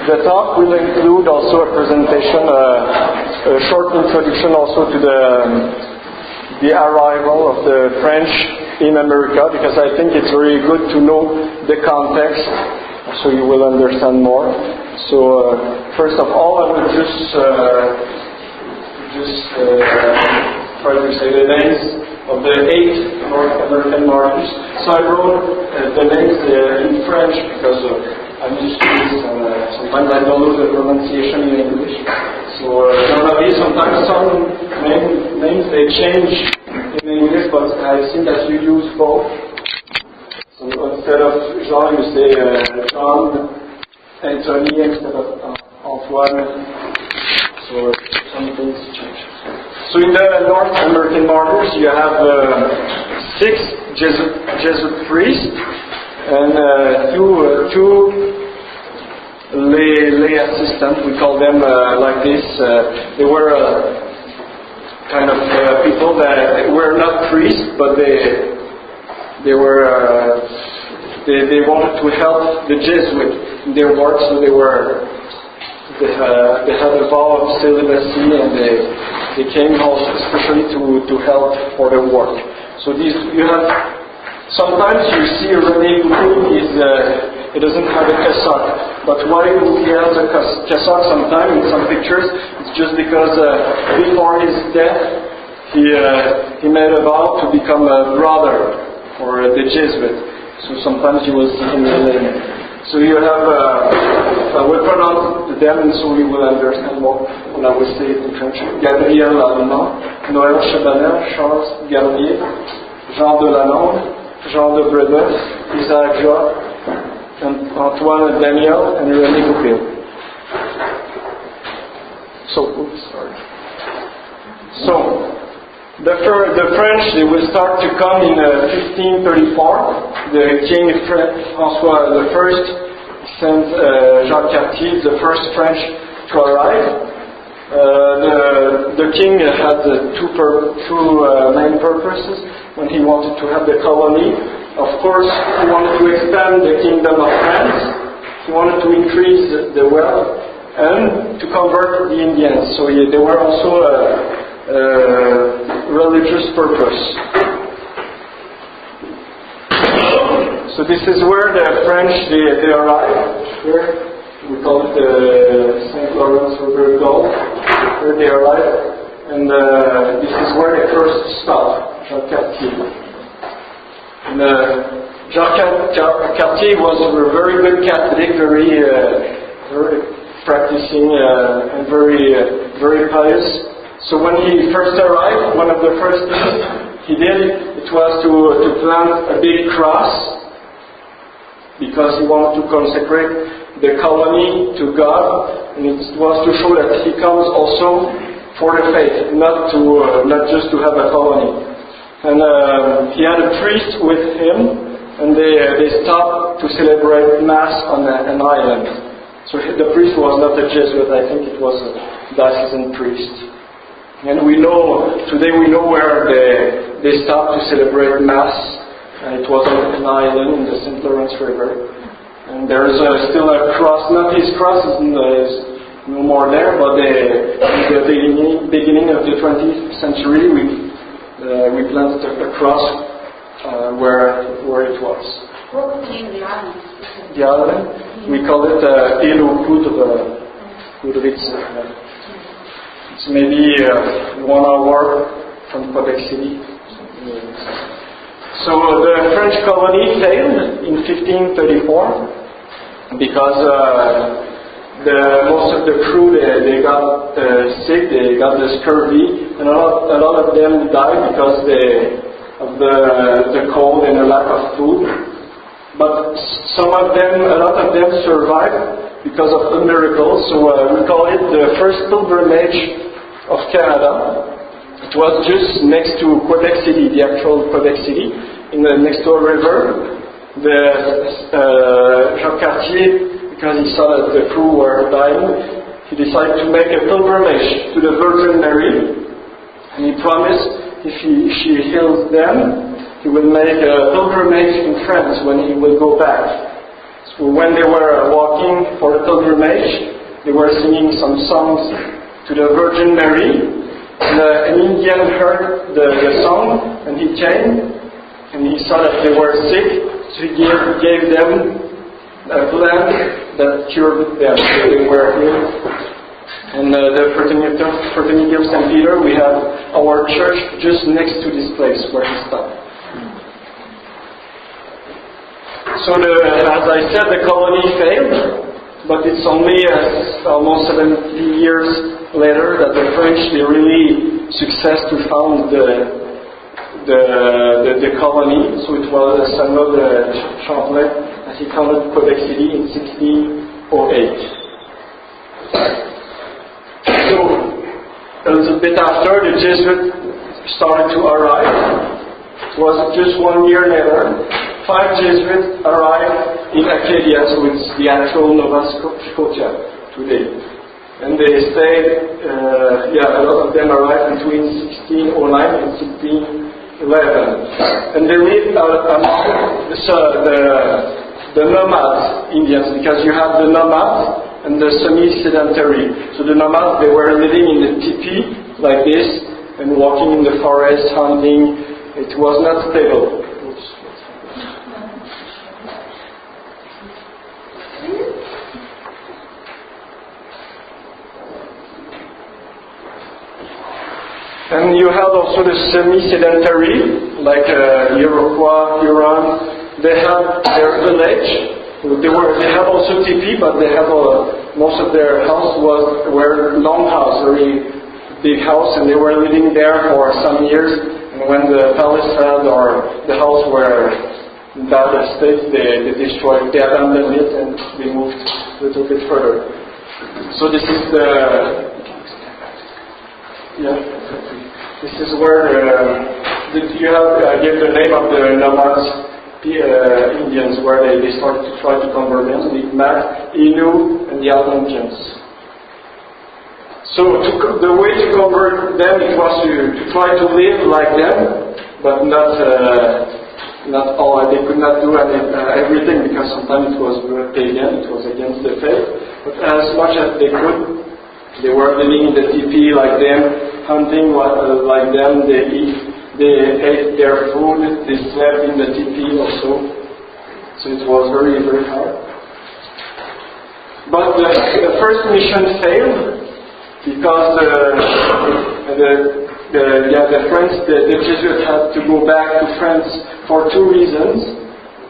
The talk will include also a presentation, a short introduction also to the arrival of the French in America, because I think it's very good to know the context, so you will understand more. So first of all, I will just try to say the names of the 8 North American Martyrs. So I wrote the names in French because I'm used to this, and sometimes I don't know the pronunciation in English. So normally sometimes some names they change in English, but I think that you use both. So instead of Jean, you say John, Anthony instead of Antoine. So some things change. So in the North American Martyrs, you have 6 Jesuit priests and two lay assistants. We call them like this. They were kind of people that were not priests, but they were they wanted to help the Jesuits in their work. So they had a vow of celibacy, and they came also especially to help for the work. So you have sometimes you see René Goupil he doesn't have a cassock, but why he has a cassock sometimes in some pictures? It's just because before his death he made a vow to become a brother for the Jesuit. So sometimes you will see him in the So you have, I will pronounce them and so you will understand more when I will say it in French. Gabriel Lalemant, Noël Chabanel, Charles Garnier, Jean de Lalande, Jean de Brébeuf, Isaac Jogues, Antoine Daniel, and René Goupil. So, the French, they will start to come in 1534. The King François I sent Jacques Cartier, the first French to arrive. The king had two main purposes when he wanted to have the colony. Of course, he wanted to expand the kingdom of France. He wanted to increase the wealth and to convert the Indians. So there were also religious purpose. So this is where the French they arrived. Here we call it the St. Lawrence River Gulf. Here they arrived, and this is where they first stopped, Jacques Cartier. And Jacques Cartier was a very good Catholic, very practicing and very pious. So when he first arrived, one of the first things he did, it was to plant a big cross, because he wanted to consecrate the colony to God, and it was to show that he comes also for the faith, not just to have a colony. And he had a priest with him, and they stopped to celebrate Mass on an island. So the priest was not a Jesuit, I think it was a diocesan priest. And today we know where they stopped to celebrate Mass, and it was on an island in the St. Lawrence River. And there is still a cross, not his cross is no more there, but in the beginning of the 20th century we planted a cross where it was. What was the name of the island? The island? We call it Île aux Poudres. It's maybe 1 hour from Quebec City. So the French colony failed in 1534 because most of the crew they got sick, they got the scurvy, and a lot of them died because of the cold and the lack of food. But a lot of them survived because of a miracle. So we call it the first pilgrimage of Canada. It was just next to Quebec City, the actual Quebec City, in the next door river. Jacques Cartier, because he saw that the crew were dying, he decided to make a pilgrimage to the Virgin Mary, and he promised if she heals them, he will make a pilgrimage in France when he will go back. So when they were walking for the pilgrimage, they were singing some songs to the Virgin Mary. And an Indian heard the song, and he came, and he saw that they were sick, so he gave them a plant that cured them. So they were healed. And the Fraternity of St. Peter, we have our church just next to this place where he stopped. So as I said, the colony failed, but it's only almost 70 years later that the French, they really success to found the colony. So it was Samuel Champlain, as he founded Quebec City in 1608. So a little bit after, the Jesuits started to arrive. It was just 1 year later. 5 Jesuits arrived in Acadia, so it's the actual Nova Scotia today. And they stayed, a lot of them arrived between 1609 and 1611. And they lived among the nomad Indians, because you have the nomads and the semi-sedentary. So the nomads, they were living in the teepee like this and walking in the forest, hunting. It was not stable. And you had also the semi-sedentary, like Iroquois, Huron. They had their village. They had also teepee, but they had most of their house were long house, very big house, and they were living there for some years. And when the palace fell or the house were in bad state, they destroyed, they abandoned it, and they moved a little bit further. So this is This is where you have give the name of the nomads, Indians, where they started to try to convert them, the Mi'kmaq, Innu, and the Algonquians. So the way to convert them, it was to try to live like them, but not all. They could not do everything, because sometimes it was pagan, it was against the faith. But as much as they could, they were living in the teepee like them, hunting like them, they ate their food, they slept in the teepee also. So it was very, very hard. But the first mission failed, because the Jesuits had to go back to France for 2 reasons.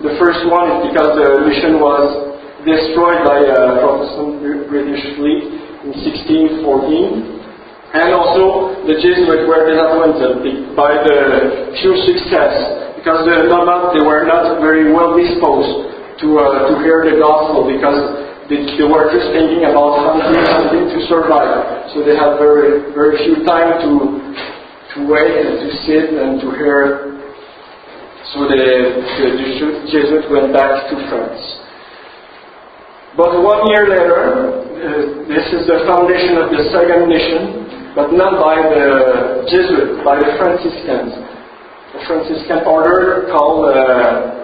The first one is because the mission was destroyed by a Protestant British fleet in 1614. And also, the Jesuits were disappointed by the few success, because the nomads, they were not very well disposed to hear the gospel, because they were just thinking about hunting to survive. So they had very, very few time to wait and to sit and to hear. So the Jesuits went back to France. But 1 year later, this is the foundation of the second mission, but not by the Jesuits, by the Franciscans. A Franciscan order called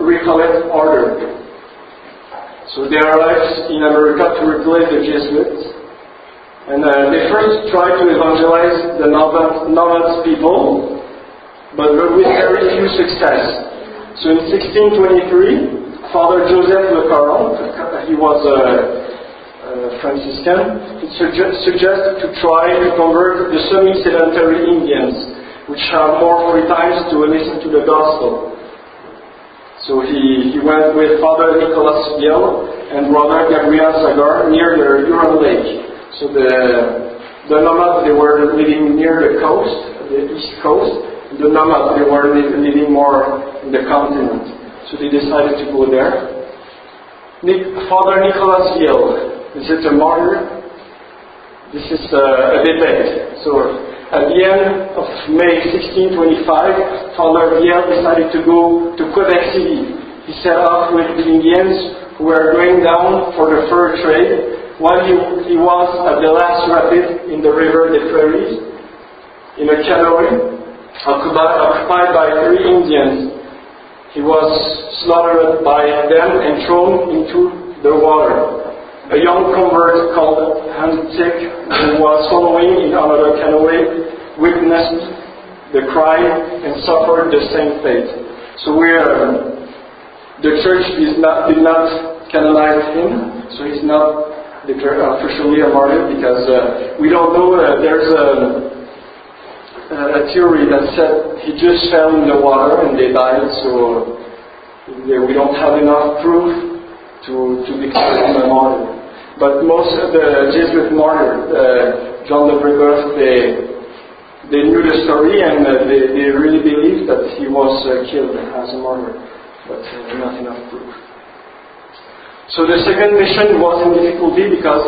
Recollect Order. So they arrived in America to replace the Jesuits. And they first tried to evangelize the nomads people, but with very few success. So in 1623, Father Joseph Le Caron, he was a Franciscan, suggested to try to convert the semi-sedentary Indians, which have more free times to listen to the gospel. So he went with Father Nicolas Viel and Brother Gabriel Lalemant near the Huron Lake. So the nomads, they were living near the coast, the east coast. The nomads, they were living more in the continent. So they decided to go there. Father Nicolas Viel, is it a martyr? This is a debate. So at the end of May 1625, Father Viel decided to go to Quebec City. He set off with the Indians who were going down for the fur trade, while he was at the last rapid in the river des Prairies, in a canoe occupied by 3 Indians. He was slaughtered by them and thrown into the water. A young convert called Hantik, who was following in another canoe, witnessed the crime and suffered the same fate. So the church did not canonize him, so he's not declared officially a martyr, because we don't know. There's a theory that said he just fell in the water and they died, so we don't have enough proof to declare him a martyr. But most of the Jesuit martyrs, Jean de Brébeuf, they knew the story, and they really believed that he was killed as a martyr, but not enough proof. So the second mission was in difficulty because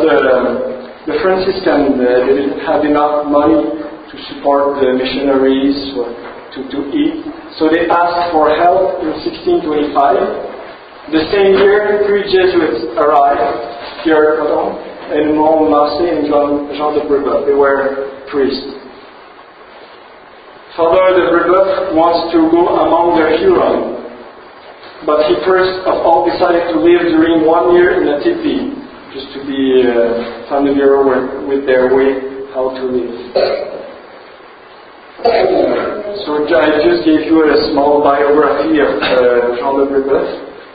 the Franciscans didn't have enough money to support the missionaries to eat. So they asked for help in 1625. The same year, 3 Jesuits arrived, Pierre Codon, and Montmassé and Jean de Brébeuf. They were priests. Father de Brébeuf wants to go among the Huron, but he first of all decided to live during 1 year in a teepee, just to be familiar with their way how to live. So I just gave you a small biography of Jean de Brébeuf.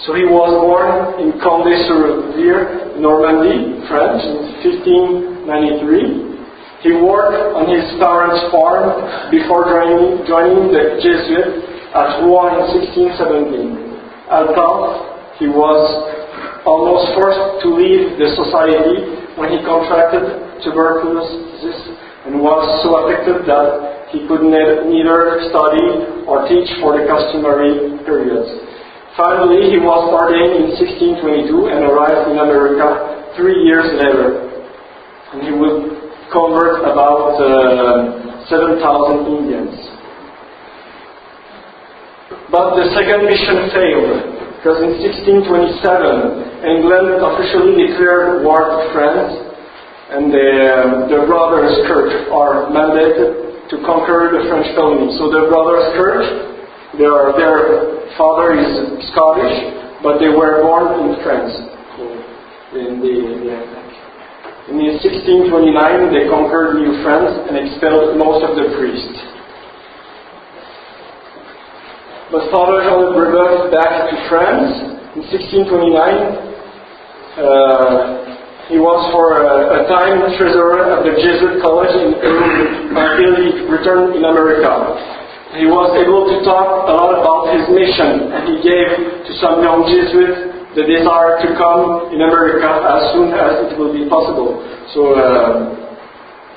So he was born in Condé-sur-Vire, Normandy, France, in 1593. He worked on his parents' farm before joining the Jesuits at Rouen in 1617. At Tarbes, he was almost forced to leave the society when he contracted tuberculosis and was so affected that he could neither study or teach for the customary periods. Finally, he was ordained in 1622 and arrived in America 3 years later. And he would convert about 7,000 Indians. But the second mission failed, because in 1627, England officially declared war to France, and the Brothers Kirk are mandated to conquer the French colony. So the Brothers Kirk, their father is Scottish, but they were born in France. In 1629, they conquered New France and expelled most of the priests. But Father Jean de Brébeuf back to France in 1629. He was for a time treasurer of the Jesuit College in Europe until he returned in America. He was able to talk a lot about his mission, and he gave to some young Jesuits the desire to come in America as soon as it will be possible. So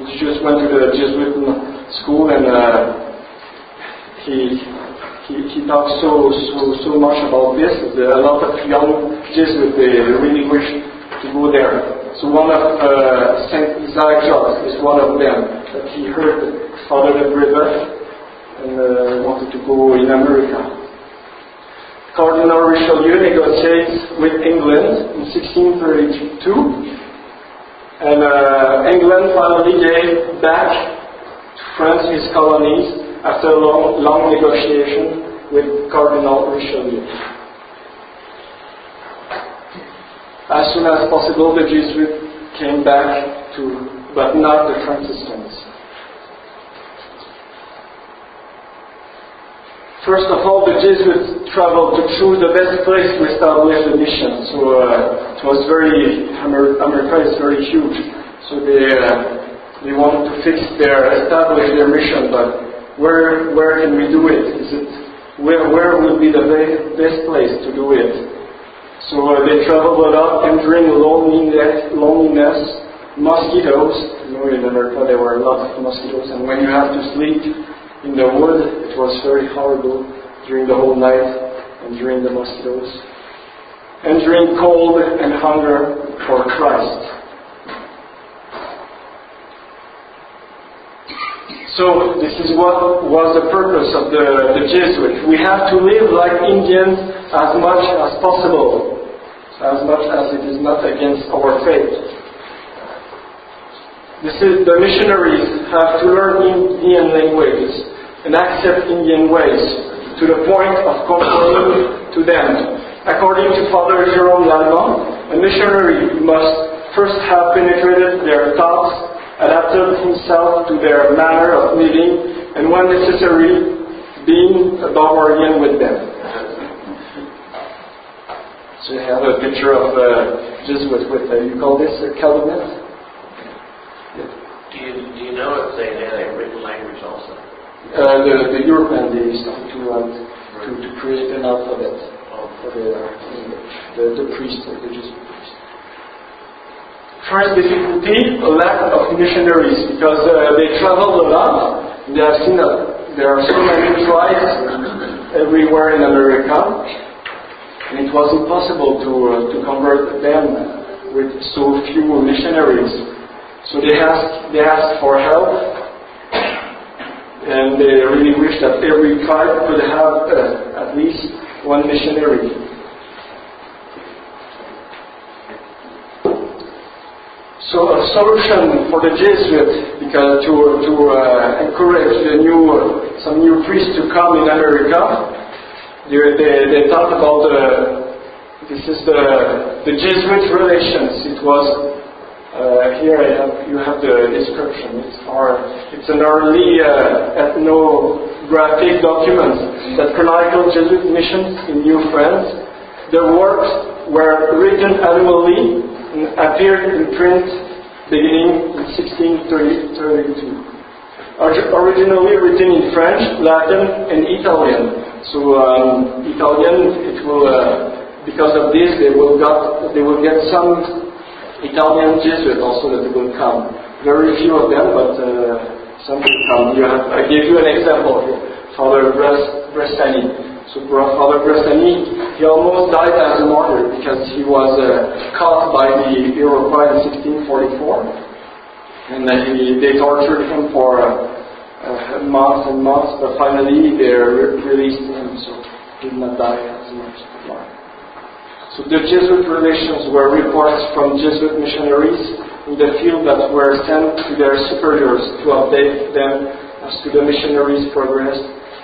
he just went to the Jesuit school, and he talks so much about this. A lot of young Jesuits, they really wish to go there. So one of Saint Isaac Jogues is one of them. That he heard Father de Brébeuf and wanted to go in America. Cardinal Richelieu negotiates with England in 1632, and England finally gave back to France his colonies after a long negotiation with Cardinal Richelieu. As soon as possible, the Jesuits came back but not the Franciscans. First of all, the Jesuits traveled to choose the best place to establish the mission. So it was America is very huge. So they wanted to establish their mission, but where can we do it? Where will be the best place to do it? So they traveled a lot, entering loneliness, mosquitoes. You know, in America there were a lot of mosquitoes, and when you have to sleep in the wood, it was very horrible during the whole night and during the mosquitoes. Entering cold and hunger for Christ. So this is what was the purpose of the Jesuits. We have to live like Indians as much as possible, as much as it is not against our faith. The missionaries have to learn Indian languages and accept Indian ways. to the point of conforming to them. According to Father Jérôme Lalemant, a missionary must first have penetrated their thoughts, adapted himself to their manner of living, and when necessary, being a barbardian with them. So you have a picture of Jesuits with, you call this a Calvinist? Do you know if they had a written language also? The European, they started to create an alphabet for the priest, the Jesuit priest. First difficulty, a lack of missionaries, because they traveled a lot. They have seen that there are so many tribes everywhere in America, and it was impossible to convert them with so few missionaries. So they asked for help, and they really wish that every tribe could have at least one missionary. So a solution for the Jesuits, because to encourage some new priests to come in America, they thought about this is the Jesuit Relations. It was here you have the description. It's an early ethnographic document that chronicled Jesuit missions in New France. Their works were written annually and appeared in print beginning in 1632. Originally written in French, Latin, and Italian. So Italian, it will because of this they will get some Italian Jesuits also that will come. Very few of them, but some will come. I gave you an example here, Father Bressani. So Father Bressani, he almost died as a martyr because he was caught by the Iroquois in 1644, and they tortured him for months and months, but finally they released him, so he did not die as a martyr. So the Jesuit Relations were reports from Jesuit missionaries in the field that were sent to their superiors to update them as to the missionaries' progress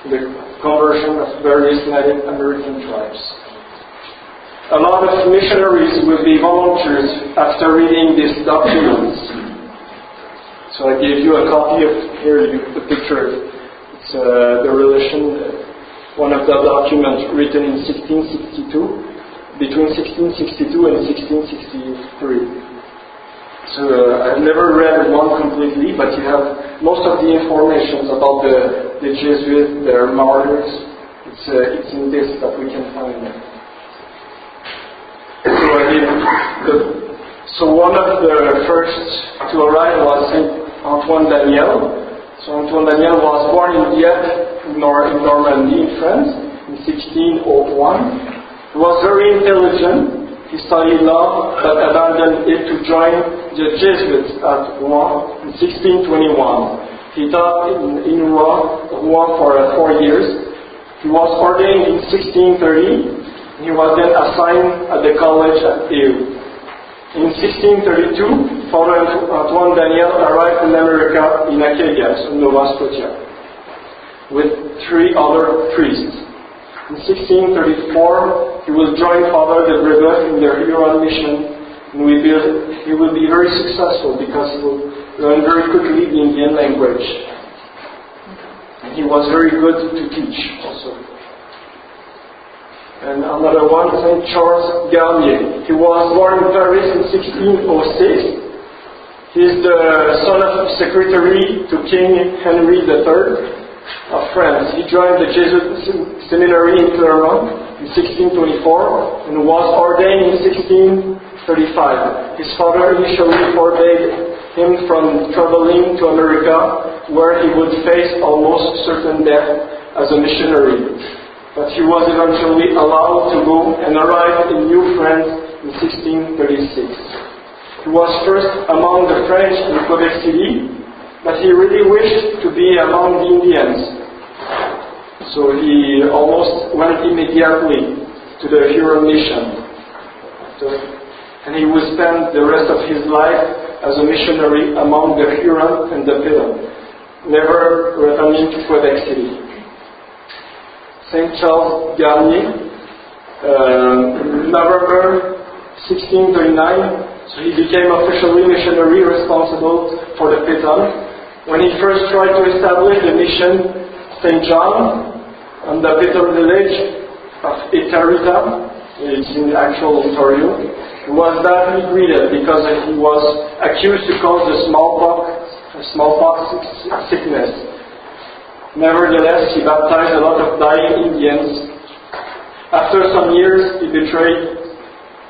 in the conversion of various Native American tribes. A lot of missionaries will be volunteers after reading these documents. So I gave you a copy of the picture. It's the relation, one of the documents written in 1662. Between 1662 and 1663. So I've never read one completely, but you have most of the information about the Jesuits, their martyrs. It's in this that we can find them. So one of the first to arrive was Antoine Daniel. So Antoine Daniel was born in Dieppe, in Normandy, in France, in 1601. He was very intelligent. He studied law, but abandoned it to join the Jesuits at Rouen in 1621. He taught in Rouen for 4 years. He was ordained in 1630. He was then assigned at the college at Eu. In 1632, Father Antoine Daniel arrived in America, in Acadia, so Nova Scotia, with 3 other priests. In 1634, he will join Father de Brébeuf in their Huron mission, and he will be very successful because he will learn very quickly the Indian language. And he was very good to teach also. And another one, St. Charles Garnier. He was born in Paris in 1606. He is the son of Secretary to King Henry III. Of France. He joined the Jesuit seminary in Clermont in 1624 and was ordained in 1635. His father initially forbade him from traveling to America, where he would face almost certain death as a missionary. But he was eventually allowed to go and arrived in New France in 1636. He was first among the French in Quebec City, but he really wished to be among the Indians. So he almost went immediately to the Huron mission. And he would spend the rest of his life as a missionary among the Huron and the Ville, never returning to Quebec City. Saint Charles Garnier, November 1639. So he became officially missionary responsible for the Pétan. When he first tried to establish the mission St. John on the Pétan village of Itarita, it's in the actual Ontario, he was badly greeted because he was accused to cause the smallpox sickness. Nevertheless, he baptized a lot of dying Indians. After some years, he betrayed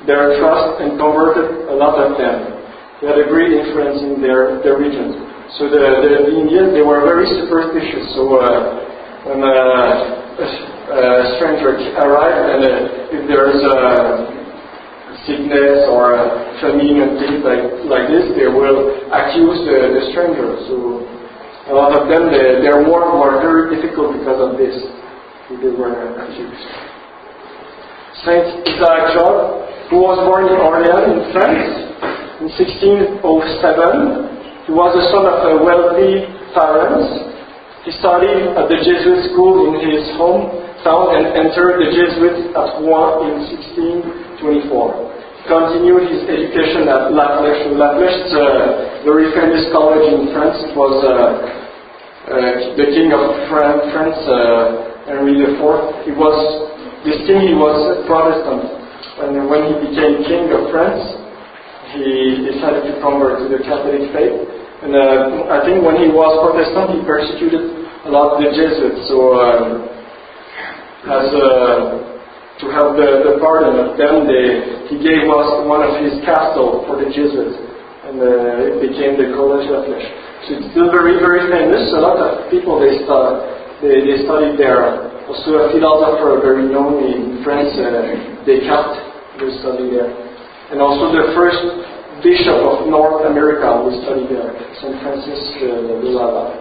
their trust and converted a lot of them. He had a great influence in their region. So the Indians, they were very superstitious. So when a stranger arrived, and if there is a sickness or a famine and things like this, they will accuse the stranger. So a lot of them, their work were very difficult because of this. They were accused. Saint Isaac Jogues, who was born in Orléans in France in 1607, he was the son of a wealthy parents. He studied at the Jesuit school in his hometown and entered the Jesuits at Rouen in 1624. He continued his education at La Flèche. La Flèche is a very famous college in France. It was the king of France, Henry IV. He was Protestant. And when he became king of France, he decided to convert to the Catholic faith. And I think when he was Protestant, he persecuted a lot of the Jesuits. So to have the pardon of them, he gave us one of his castles for the Jesuits, and it became the Collège La Flèche. So it's still very, very famous. A lot of people they studied there. Also a philosopher very known in France, Descartes, who studied there, and also the first bishop of North America who studied there, St. Francis de Lalande.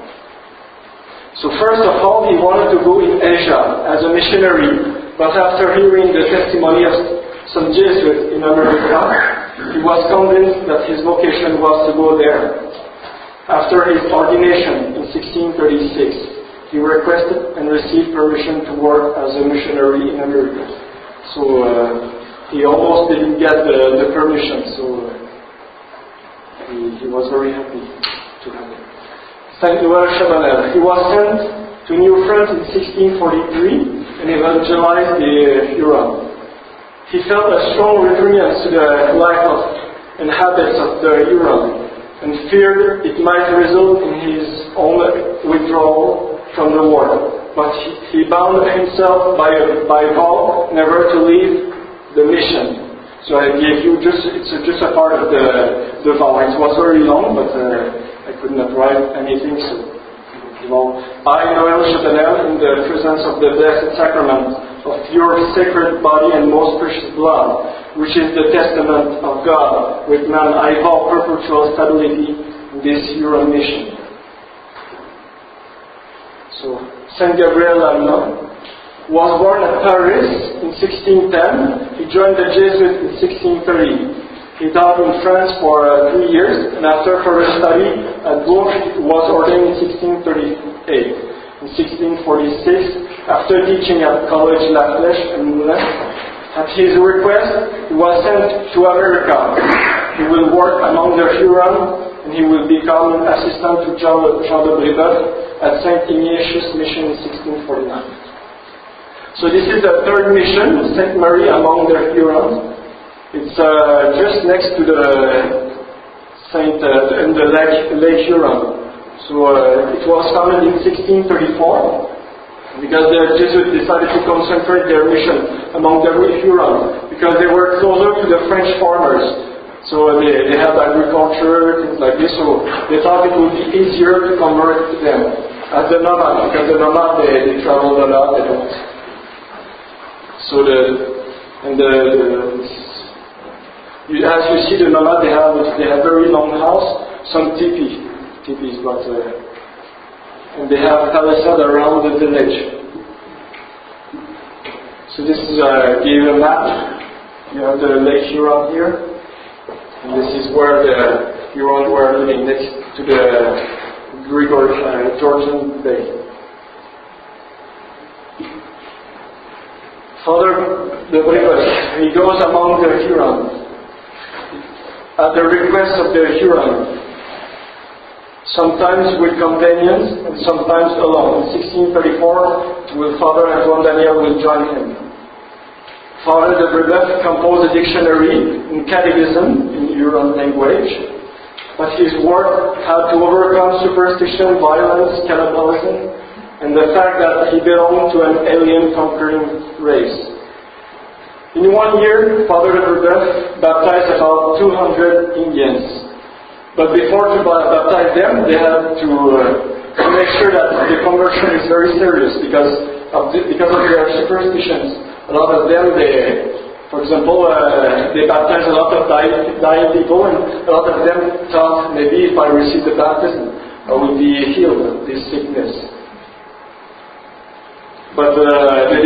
So first of all, he wanted to go in Asia as a missionary. But after hearing the testimony of some Jesuits in America, he was convinced that his vocation was to go there. After his ordination in 1636, he requested and received permission to work as a missionary in America. So he almost didn't get the permission, so he was very happy to have it. Saint Noël Chabanel. He was sent to New France in 1643 and evangelized the Huron. He felt a strong repugnance to the life and habits of the Huron and feared it might result in his own withdrawal from the war. But he bound himself by vow never to leave the mission. So I gave you just a part of the vow. It was very long, but I could not write anything. So. I, Noël Chabanel, in the presence of the Blessed Sacrament of your sacred body and most precious blood, which is the testament of God with man, I vow perpetual stability in this Huron mission. So, Saint Gabriel Lalemant was born at Paris in 1610. He joined the Jesuits in 1630. He taught in France for 3 years, and after further study at Bourges, he was ordained in 1638. In 1646, after teaching at Collège La Flèche in Moulins, at his request, he was sent to America. He will work among the Huron, and he will become an assistant to Jean de Brébeuf at Saint Ignatius Mission in 1649. So this is the third mission, Sainte-Marie-among-the-Hurons. It's just next to the Lake Huron. So it was founded in 1634 because the Jesuits decided to concentrate their mission among the Hurons because they were closer to the French farmers. So they had agriculture, things like this. So they thought it would be easier to convert them as the nomads, because the nomads they traveled a lot. They don't. So as you see, the nomads they have very long house, some teepees, but and they have palisades around the village. So this is give you a map. You have the Lake Huron here, and this is where the Hurons were living next to the Georgian Bay. Father de Brébeuf, he goes among the Hurons at the request of the Huron, sometimes with companions and sometimes alone. In 1634, with Father Antoine Daniel will join him. Father de Brébeuf composed a dictionary in catechism in Huron language, but his work had to overcome superstition, violence, cannibalism, and the fact that he belonged to an alien conquering race. In 1 year, Father de Brébeuf baptized about 200 Indians. But before to baptize them, they had to make sure that the conversion is very serious because of their superstitions. A lot of them, for example, they baptized a lot of dying people, and a lot of them thought maybe if I receive the baptism, I will be healed of this sickness. But they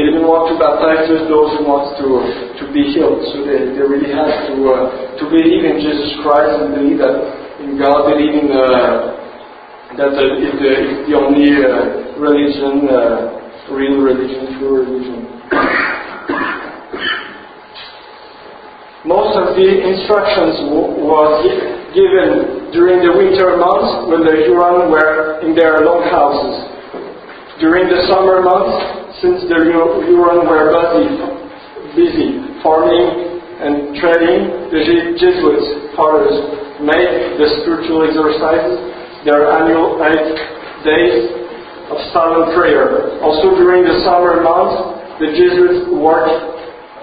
didn't want to baptize just those who want to be healed. So they really had to believe in Jesus Christ and believe that in God, believe in that it's the only religion, real religion, true religion. Most of the instructions was given during the winter months when the Huron were in their long houses. During the summer months, since the Huron were busy farming and trading, the Jesuits, fathers, made the spiritual exercises, their annual 8 days of silent prayer. Also during the summer months, the Jesuits worked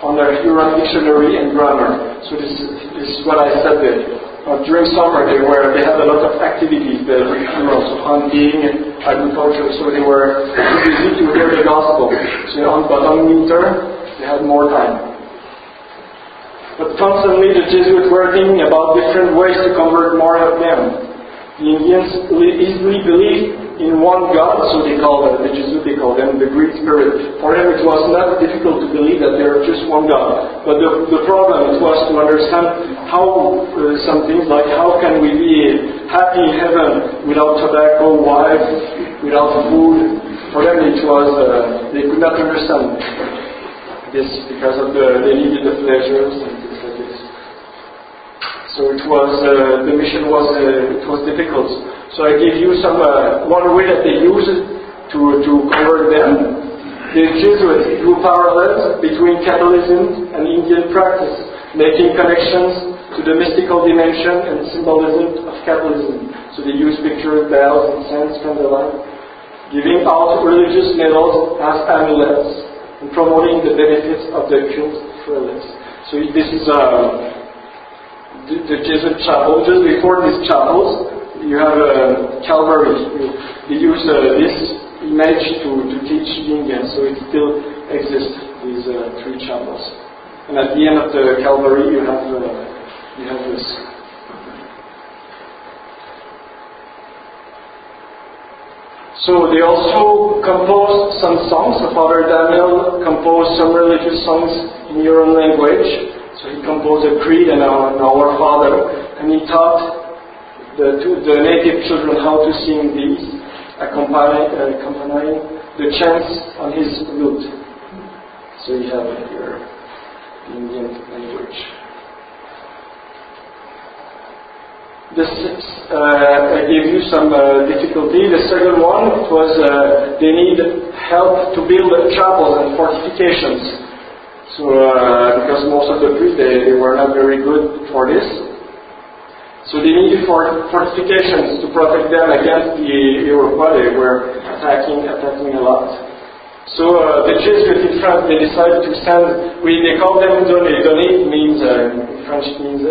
on their Huron dictionary and grammar. So this is what I said there. During summer they had a lot of activities, the Hurons, hunting, agriculture, so they were too busy to hear the gospel. But on winter they had more time. But constantly the Jesuits were thinking about different ways to convert more of them. The Indians easily believed in one God, so the Jesuits called them the Great Spirit. For them it was not difficult to believe that there is just one God. But the problem was to understand how some things like how can we be happy in heaven without tobacco, wives, without food. For them it was, they could not understand this because of they needed the pleasures and things like this. So it was, the mission was difficult. So I give you some one way that they used to convert them. The Jesuits drew parallels between Catholicism and Indian practice, making connections to the mystical dimension and symbolism of Catholicism. So they used pictures, bells, and incense, candlelight, giving out religious medals as amulets, and promoting the benefits of the cult of relics. So this is the Jesuit chapel. Just before these chapels, you have Calvary. They use this image to teach the Indians, so it still exists, these 3 chapels. And at the end of the Calvary, you have this. So they also composed some songs. So Father Daniel composed some religious songs in Huron language. So he composed a creed and our Father, and he taught the native children how to sing these, accompanying the chants on his lute. So you have here the Indian language. I gave you some difficulty. The second one was they need help to build chapels and fortifications. So because most of the priests they were not very good for this. So they needed fortifications to protect them against the Iroquois. They were attacking a lot. So the Jesuits in France, they decided to send, they call them donate. Donate means, in French means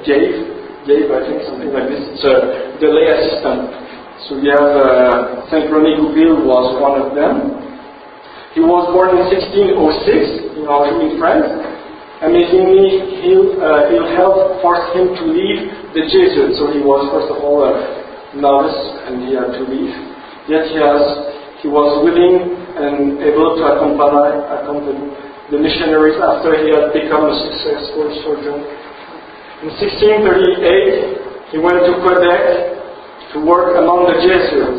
gave, I think, something like this. It's the lay assistant. So we have Saint René Goupil was one of them. He was born in 1606 in Anjou in France. Amazingly, ill health forced him to leave the Jesuits. So he was first of all a novice and he had to leave. Yet he was willing and able to accompany the missionaries after he had become a successful surgeon. In 1638, he went to Quebec to work among the Jesuit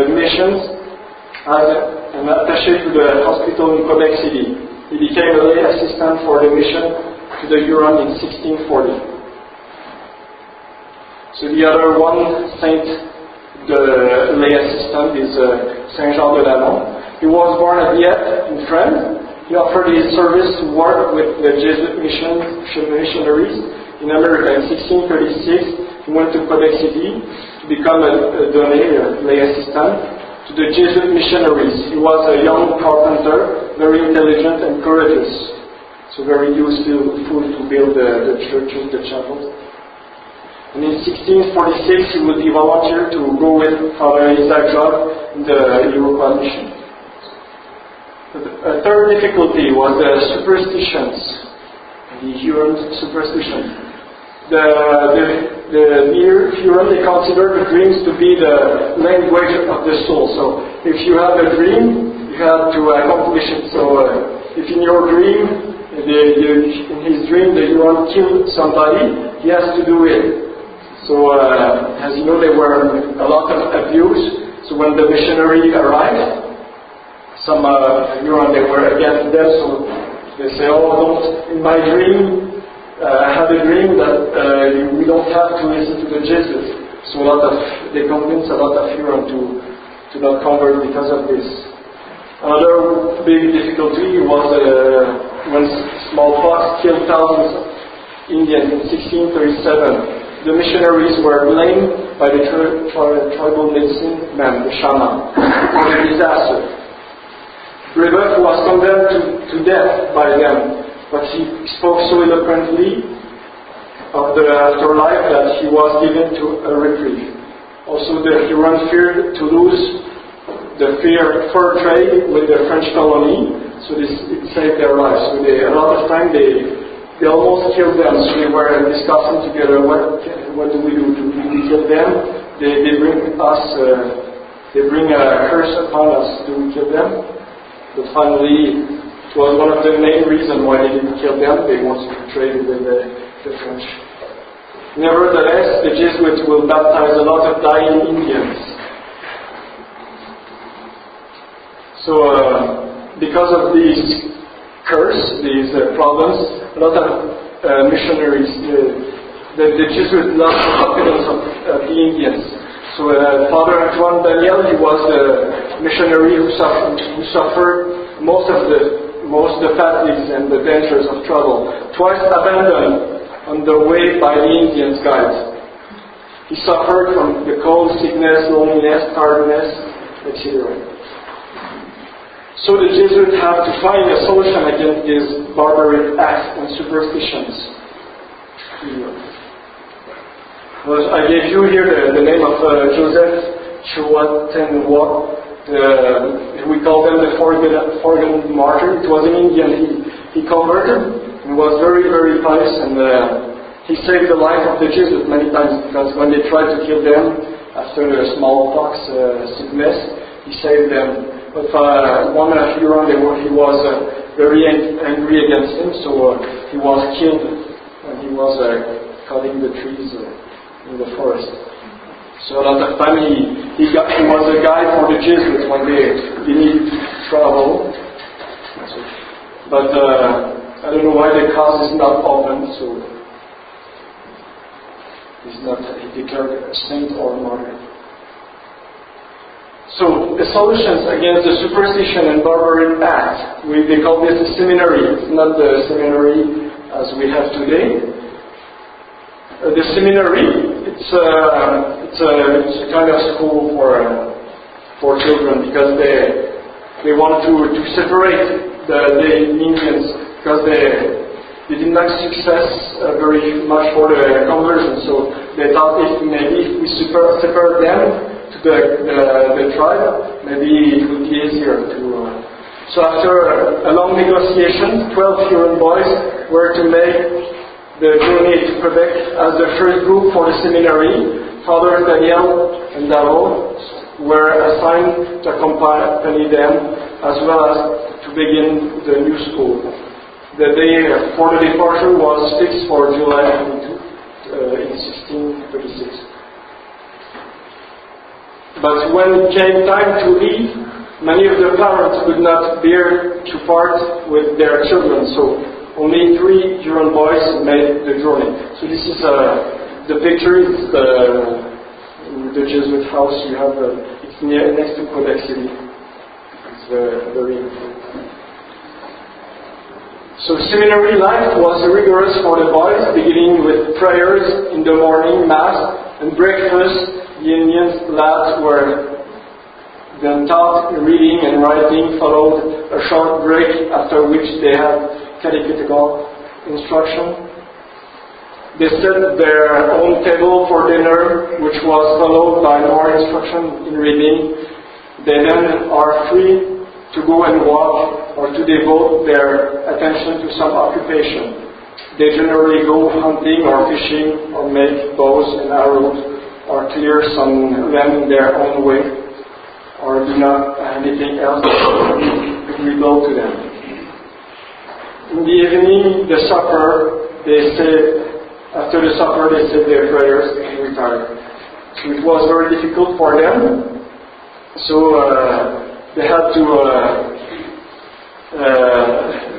missions, as an attaché to the hospital in Quebec City. He became a lay assistant for the mission to the Huron in 1640. So the other one, the lay assistant, is Saint Jean de Lalande. He was born at Dieppe in France. He offered his service to work with the Jesuit missionaries in America. In 1636, he went to Quebec City to become a lay assistant to the Jesuit missionaries. He was a young carpenter, very intelligent and courageous, so very useful to build the churches, the chapels. And in 1646, he would be volunteered to go with Father Isaac Jogues in the Iroquois mission. A third difficulty was the superstitions, the Huron superstition. The Huron, they consider the dreams to be the language of the soul. So if you have a dream, you have to accomplish it. So if in your dream, in his dream, the Huron killed somebody, he has to do it. So as you know, there were a lot of abuse. So when the missionary arrived, some Huron, they were against them, so they say, oh, don't, in my dream, I had a dream that we don't have to listen to the Jesuits. So they convinced a lot of Huron to not convert because of this. Another big difficulty was when smallpox killed thousands of Indians in 1637. The missionaries were blamed by the tribal medicine man, the shaman, for the disaster. Brébeuf was condemned to death by them, but he spoke so eloquently of the afterlife that he was given to a reprieve. Also, the Huron feared to lose the fur trade with the French colony, so it saved their lives. So a lot of time they almost killed them, so they were discussing together, what do we do? Do we kill them? They bring a curse upon us. Do we kill them? But finally, it was one of the main reasons why they didn't kill them. They wanted to trade with the French. Nevertheless, the Jesuits will baptize a lot of dying Indians. So, because of these these problems, a lot of missionaries, the Jesuits lost the confidence of the Indians. So Father Antoine Daniel, he was a missionary who suffered most of the fatigues and the dangers of travel. Twice abandoned on the way by the Indians' guides. He suffered from the cold, sickness, loneliness, tiredness, etc. So the Jesuits have to find a solution against these barbaric acts and superstitions. Well, I gave you here the name of Joseph Chouatenois. We call them the Forgotten Martyr. It was an Indian. He converted and was very, very pious, and he saved the life of the Jesuits many times, because when they tried to kill them after the smallpox sickness, he saved them. But one Huron, he was very angry against him, so he was killed, and he was cutting the trees in the forest. So a lot of time he was a guide for the Jesuits when they needed to travel. But I don't know why the cause is not open, so he's not declared a saint or a martyr. So, the solutions against the superstition and barbaric acts, they call this a seminary. It's not the seminary as we have today. The seminary, it's a kind of school for children, because they want to separate the Indians, because they did not success very much for the conversion. So they thought if we separate them to the tribe, maybe it would be easier to. So after a long negotiation, 12 Huron boys were to make the journey to Quebec as the first group for the seminary. Father Daniel and Darrow were assigned to accompany them, as well as to begin the new school. The day for the departure was fixed for July 22 in 1636. But when it came time to leave, Many of the parents could not bear to part with their children, so only 3 Huron boys made the journey. So this is the picture. It's the Jesuit house. You have it's next to Quebec City. It's very. So seminary life was rigorous for the boys, beginning with prayers in the morning, mass, and breakfast. The Indian lads were then taught reading and writing, followed a short break, after which they had catechetical instruction. They set their own table for dinner, which was followed by more instruction in reading. They then are free to go and walk or to devote their attention to some occupation. They generally go hunting or fishing or make bows and arrows or clear some land in their own way or do not anything else agreeable to them. In the evening, the supper, after the supper they said their prayers and retired. So it was very difficult for them. So they had to,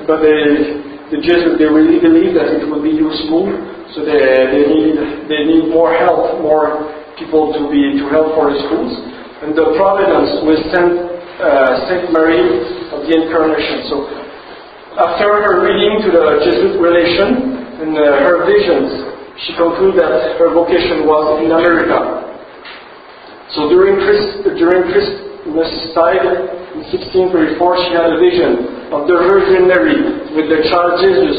but the Jesuits, they really believe that it will be useful. So they need more help, more people to help for the schools. And the Providence will send Sainte-Marie of the Incarnation. So after her reading to the Jesuit Relations and her visions, she concluded that her vocation was in America. So during Christmas tide in 1634, she had a vision of the Virgin Mary with the child Jesus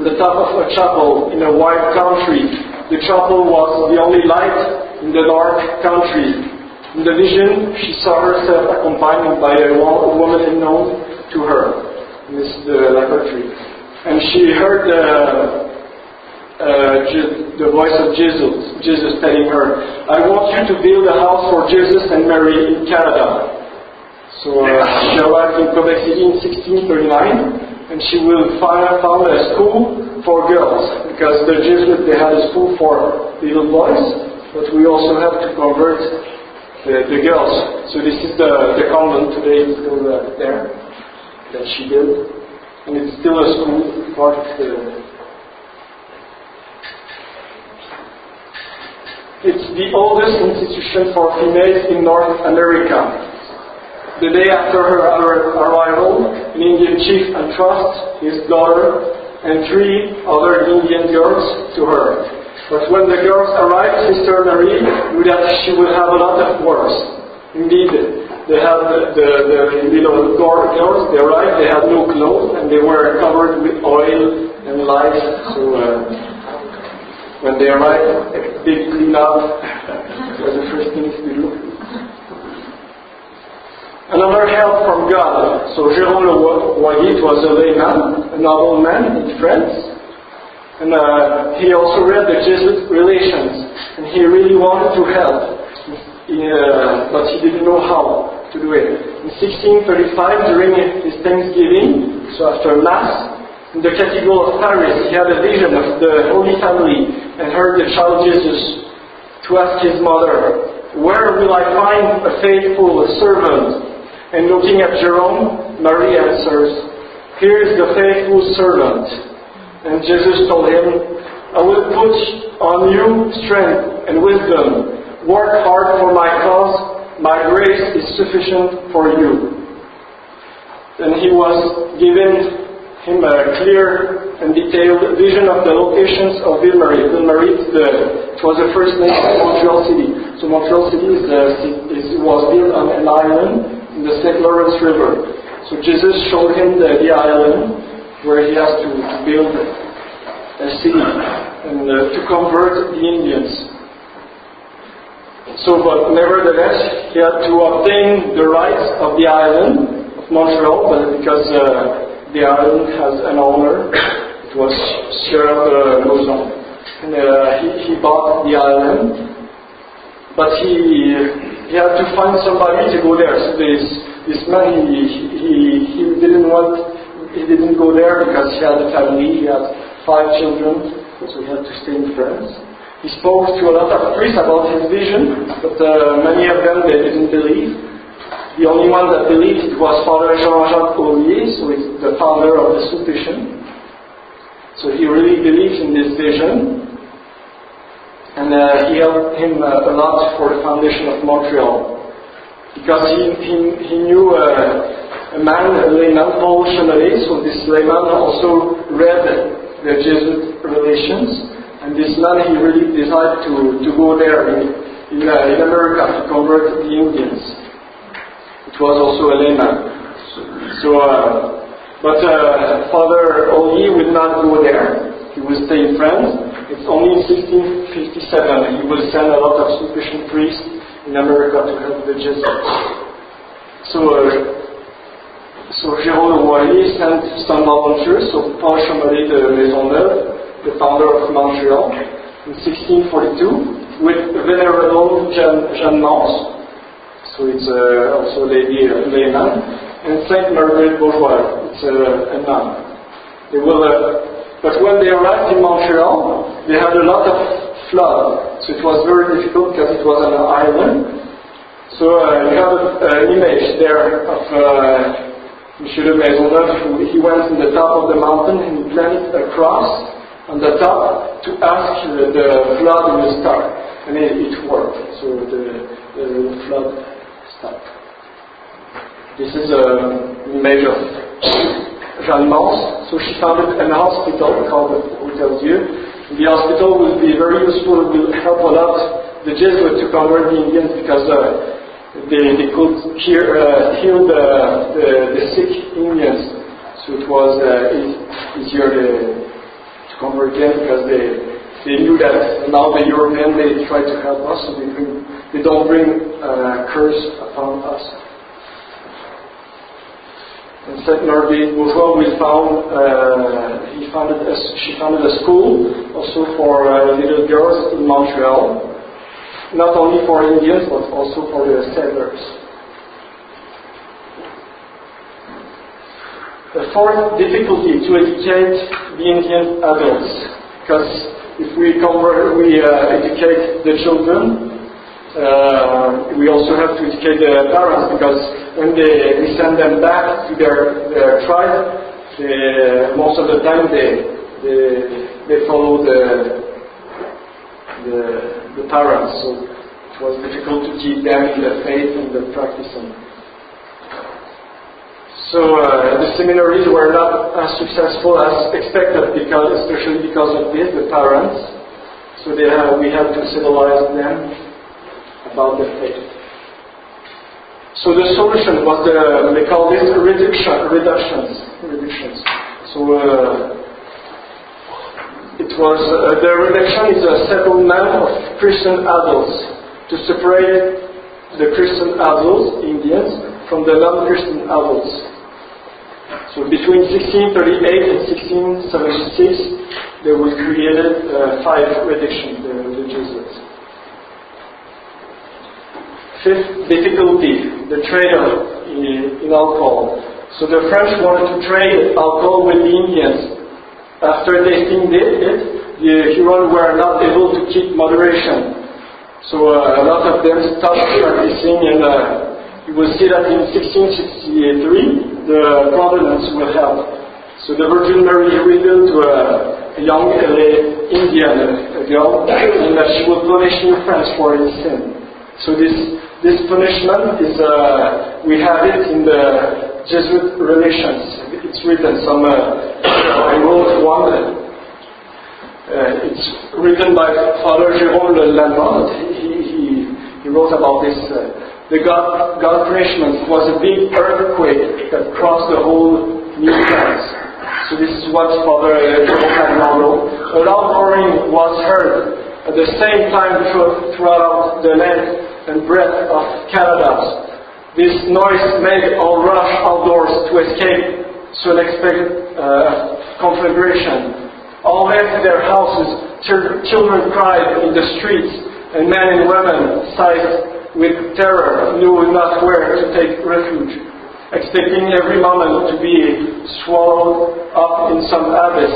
on the top of a chapel in a wide country. The chapel was the only light in the dark country. In the vision, she saw herself accompanied by a woman unknown to her. This is the laboratory. And she heard the voice of Jesus telling her, "I want you to build a house for Jesus and Mary in Canada." So she arrived in Quebec City in 1639, and she will found a school for girls, because the Jesuits, they had a school for little boys, but we also have to convert the girls. So this is the convent today, it's still there, that she built. And it's still a school, part of the... It's the oldest institution for females in North America. The day after her arrival, an Indian chief entrusts his daughter and 3 other Indian girls to her. But when the girls arrived, Sister Marie knew that she would have a lot of works. Indeed, they had the little girls, they arrived, they had no clothes, and they were covered with oil and lice. So when they arrived, a big clean-up was the first thing to do. Another help from God. So Jérôme Le Royer was a layman, a nobleman in France. And he also read the Jesuit Relations. And he really wanted to help. But he didn't know how to do it. In 1635, during his Thanksgiving, so after Mass, in the Cathedral of Paris, he had a vision of the Holy Family and heard the child Jesus to ask his mother, "Where will I find a faithful servant?" And looking at Jerome, Marie answers, "Here is the faithful servant." And Jesus told him, "I will put on you strength and wisdom. Work hard for my cause. My grace is sufficient for you." Then he was given him a clear and detailed vision of the locations of Ville-Marie. Ville-Marie was the first name of Montreal City. So Montreal City was built on an island in the St. Lawrence River. So Jesus showed him the island where he has to build a city and to convert the Indians. So, but nevertheless, he had to obtain the rights of the island of Montreal, but because the island has an owner, it was Sieur Lauzon. And he bought the island, but he had to find somebody to go there. So this man, he didn't go there because he had a family. He had 5 children, so he had to stay in France. He spoke to a lot of priests about his vision, but many of them, they didn't believe. The only one that believed it was Father Jean-Jacques Ollier, so it's the founder of the Sulpician. So he really believes in this vision, and he helped him a lot for the foundation of Montreal, because he knew a man, a layman, Paul Chabanel. So this layman also read the Jesuit Relations, and this man, he really decided to go there in America to convert the Indians. It was also a layman. But Father Ollier would not go there. He would stay in France. It's only in 1657 he will send a lot of Sulpician priests in America to help the Jesuits. So Jérôme Le Royer sent some volunteers, so Paul Chabanel de Maisonneuve, the founder of Montreal, in 1642, with Venerable Jeanne Mance, so it's also a lady, a layman, and Sainte-Marie bourgeois, it's a nun. They will, but when they arrived in Montreal, they had a lot of flood, so it was very difficult because it was an island. So you have an image there of Monsieur de Maisonneuve. He went to the top of the mountain and he planted a cross on the top to ask the flood will start, and it worked. So the flood stopped. This is an image of Jeanne Mance. So she founded a hospital called the Hôtel Dieu. The hospital will be very useful. It will help a lot the Jesuits to convert the Indians, because they could heal the sick Indians. So it was easier to convert them, because they knew that now the Europeans, they try to help us, so they don't bring curse upon us. And Sainte-Marie bourgeois she founded a school also for little girls in Montreal, not only for Indians but also for the settlers. The fourth difficulty, to educate the Indian adults, because if we educate the children, we also have to educate the parents, because when we send them back to their tribe, most of the time they follow the parents. So it was difficult to keep them in the faith and the practicing. So the seminaries were not as successful as expected, especially because of this, the parents. So we had to civilize them about the faith. So the solution was they call this reductions. So it was the reduction is a settlement of Christian adults to separate the Christian adults, Indians, from the non-Christian adults. So between 1638 and 1676, they were created 5 reductions, the Jesuits. Fifth difficulty, the trade in alcohol. So the French wanted to trade alcohol with the Indians. After tasting it, the Huron were not able to keep moderation. So a lot of them stopped practicing, and you will see that in 1663, the Providence will help. So the Virgin Mary revealed to a young Indian girl, and she will punish New France for his sin. So this punishment is, we have it in the Jesuit Relations. It's written, I wrote one. It's written by Father Jean de Lalande. He wrote about this. The God punishment was a big earthquake that crossed the whole New France. So this is what Father Jean wrote. A loud roaring was heard at the same time throughout the length and breadth of Canada. This noise made all rush outdoors to escape to unexpected conflagration. All left their houses, children cried in the streets, and men and women sighed with terror, knew not where to take refuge, expecting every moment to be swallowed up in some abyss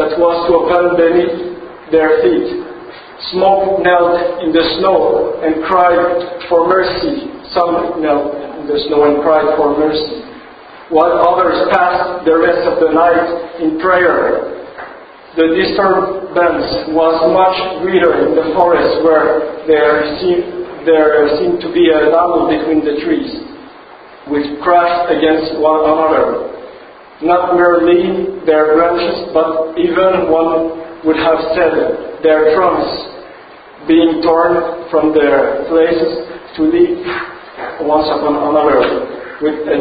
that was to open beneath their feet. Smoke knelt in the snow and cried for mercy. Some knelt in the snow and cried for mercy, while others passed the rest of the night in prayer. The disturbance was much greater in the forest, where there seemed to be a battle between the trees, which crashed against one another. Not merely their branches, but even one would have said their trunks being torn from their places to leap once upon another with a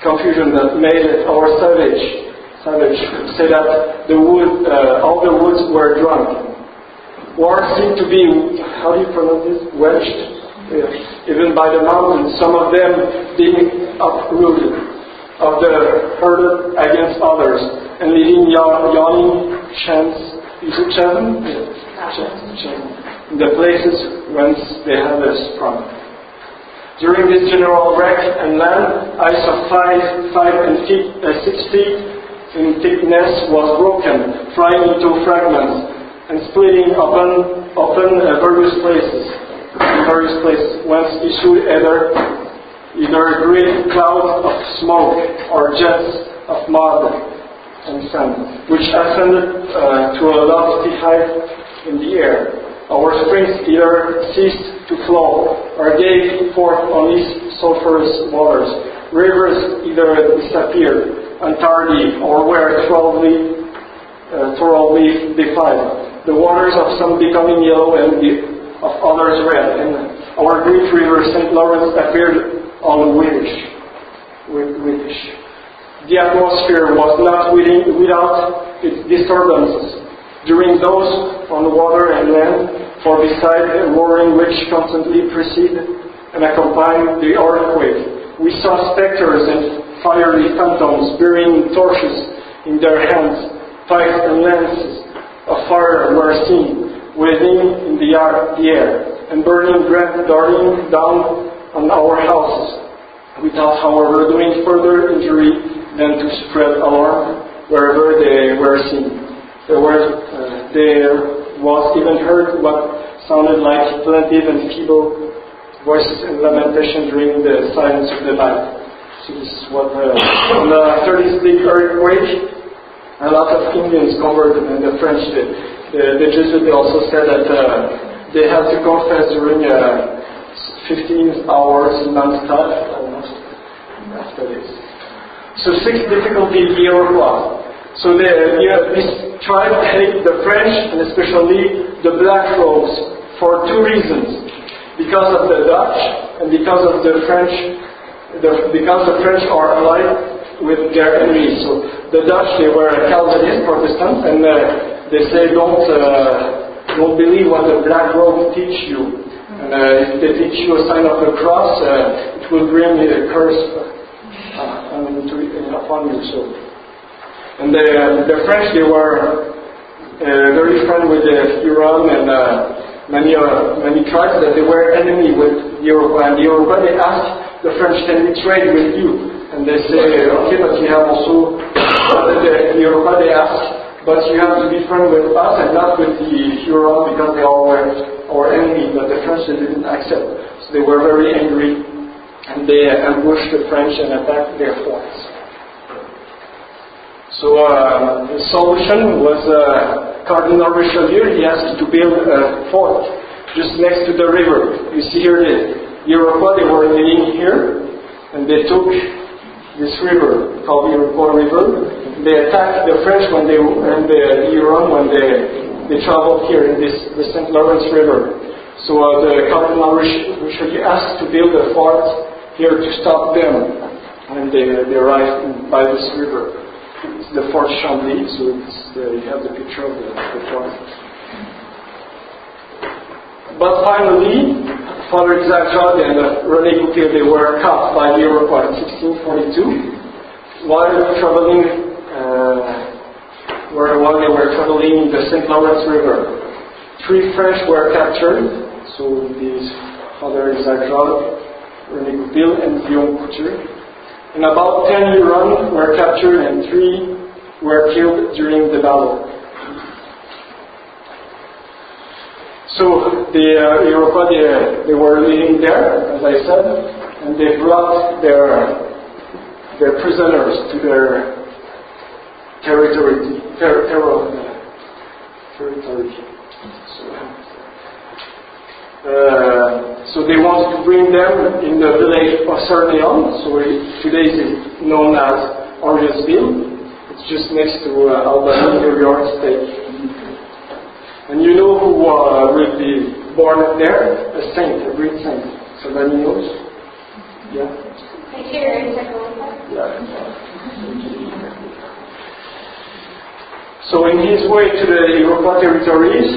confusion that made our savage say that all the woods were drunk. War seemed to be, how do you pronounce this? Wedged, even by the mountains, some of them being uprooted, of the herded against others, and leading yawning chants, is it chasm? In the places whence they had sprung. During this general wreck and land, ice of 5 and 6 feet in thickness was broken, flying into fragments, and splitting open various places, whence issued either great clouds of smoke or jets of mud and sand, which ascended to a lofty height in the air. Our springs either ceased to flow or gave forth only sulphurous waters. Rivers either disappeared, untardy, or were thoroughly defiled. The waters of some becoming yellow and of others red, and our great river St. Lawrence appeared all whitish. The atmosphere was not without its disturbances. During those on water and land, for beside a roaring which constantly preceded and accompanied the earthquake, we saw spectres and fiery phantoms bearing torches in their hands. Pikes and lances of fire were seen, waving in the air, and burning breath darting down on our houses, without, however, doing further injury than to spread alarm wherever they were seen. There was even heard what sounded like plaintive and feeble voices and lamentation during the silence of the night. So this is what on the 30th big earthquake, a lot of Indians converted, and the French did. The Jesuits also said that they had to confess during 15 hours non-stop almost after this. So 6 difficulties, the Iroquois. So this tribe hated the French, and especially the Black Robes, for 2 reasons. Because of the Dutch, and because of the French, because the French are allied with their enemies. So the Dutch, they were Calvinist Protestants, and they say don't believe what the Black Robes teach you. And if they teach you a sign of the cross, it will bring a curse upon you. So. And the French, they were very friendly with the Huron and many tribes that they were enemy with the Iroquois. And the Iroquois, they asked the French, can we trade with you? And they say, okay, but you have also, the Iroquois, they ask, but you have to be friendly with us and not with the Huron because they all were our enemy. But the French, they didn't accept. So they were very angry, and they ambushed the French and attacked their forts. So the solution was Cardinal Richelieu. He asked to build a fort just next to the river. You see here the Iroquois, they were living here, and they took this river called the Iroquois River. They attacked the French and the Huron when they traveled here in the St. Lawrence River. So the Cardinal Richelieu asked to build a fort here to stop them when they arrived by this river. It's the Fort Champlain, so you have the picture of the fort. But finally, Father Isaac Jogues and René Goupil, they were caught by the Iroquois in 1642 while they were traveling in the St. Lawrence River. 3 French were captured, so these Father Isaac Jogues, René Goupil, and Guillaume Couture. And about 10 Huron were captured and 3 were killed during the battle. So the Iroquois, they were living there, as I said, and they brought their prisoners to their territory. So they wanted to bring them in the village of Sainte-Marie-among-the-Hurons, so today is known as Orioles-Ville. It's just next to Albany, New York State. And you know who will be born there? A saint, a great saint. Somebody knows? Yeah? Yeah. So in his way to the Iroquois territories,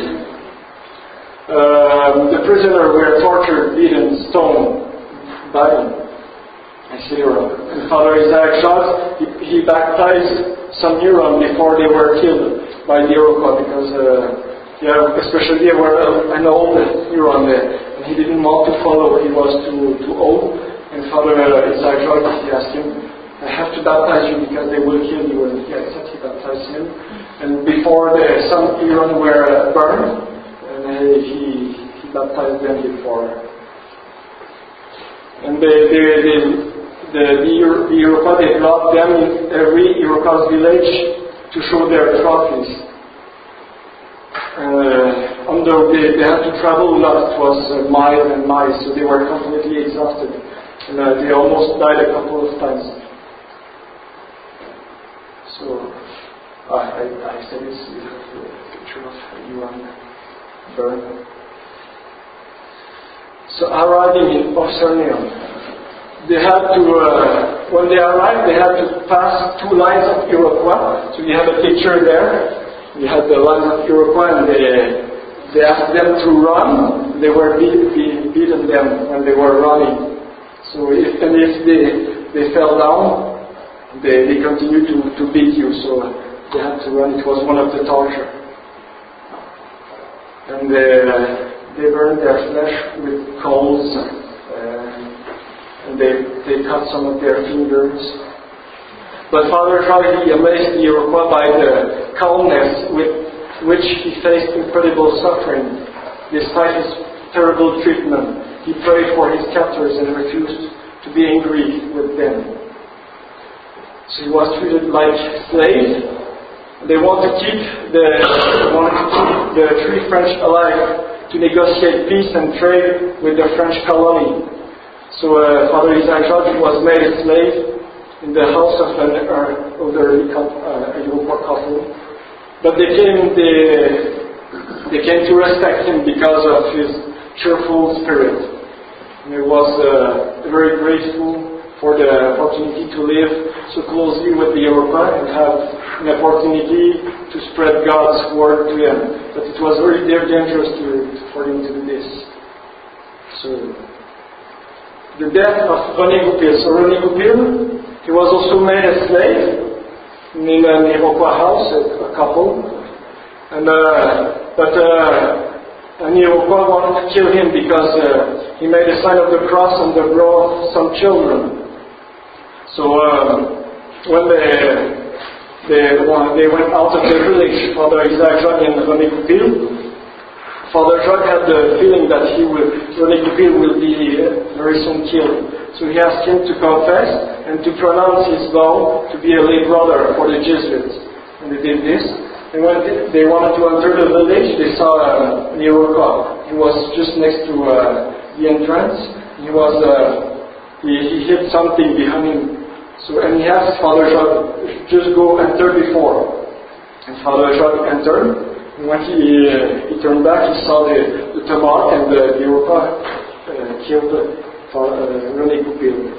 the prisoners were tortured, beaten, stoned, died, etc. And Father Isaac Jogues, he baptized some Huron before they were killed by the Iroquois because, especially they were an old Huron there, and he didn't want to follow. He was too old. And Father Isaac Jogues, he asked him, "I have to baptize you because they will kill you." And he accepted. He baptized him. And before some Huron were burned. He baptized them before. And the Iroquois, they brought them in every Iroquois village to show their trophies. Although they had to travel a lot, it was miles and miles, so they were completely exhausted. And they almost died a couple of times. So, I said this, you have the picture of Huron. Burn. So arriving in Sainte-Marie-among-the-Hurons, they had to, when they arrived, they had to pass two lines of Iroquois. So you have a picture there. You had the lines of Iroquois, and they asked them to run. They were beaten them when they were running. So if they fell down, they continued to beat you. So they had to run. It was one of the torture. And they burned their flesh with coals, and they cut some of their fingers. But Father Jogues, he amazed the Iroquois by the calmness with which he faced incredible suffering. Despite his terrible treatment, he prayed for his captors and refused to be angry with them. So he was treated like slaves. They wanted to keep the three French alive to negotiate peace and trade with the French colony. So Father Isaac Jogues was made a slave in the house of an elderly Iroquois couple. But they came to respect him because of his cheerful spirit. And he was very grateful for the opportunity to live so closely with the Iroquois and have an opportunity to spread God's word to them. But it was very dangerous for him to do this. So, the death of René Goupil. So René Goupil, he was also made a slave in an Iroquois house, a couple. And an Iroquois wanted to kill him because he made a sign of the cross and brought some children. So when they went out of the village, Father Isaac Jogues and René Goupil, Father Jogues had the feeling that René Goupil will be very soon killed. So he asked him to confess and to pronounce his vow to be a lay brother for the Jesuits. And they did this. And when they wanted to enter the village, they saw an Iroquois. He was just next to the entrance. He hid something behind him. So, and he asked Father Jogues, just go enter before. And Father Jogues entered. And when he turned back, he saw the tomahawk, and the Iroquois killed René Goupil.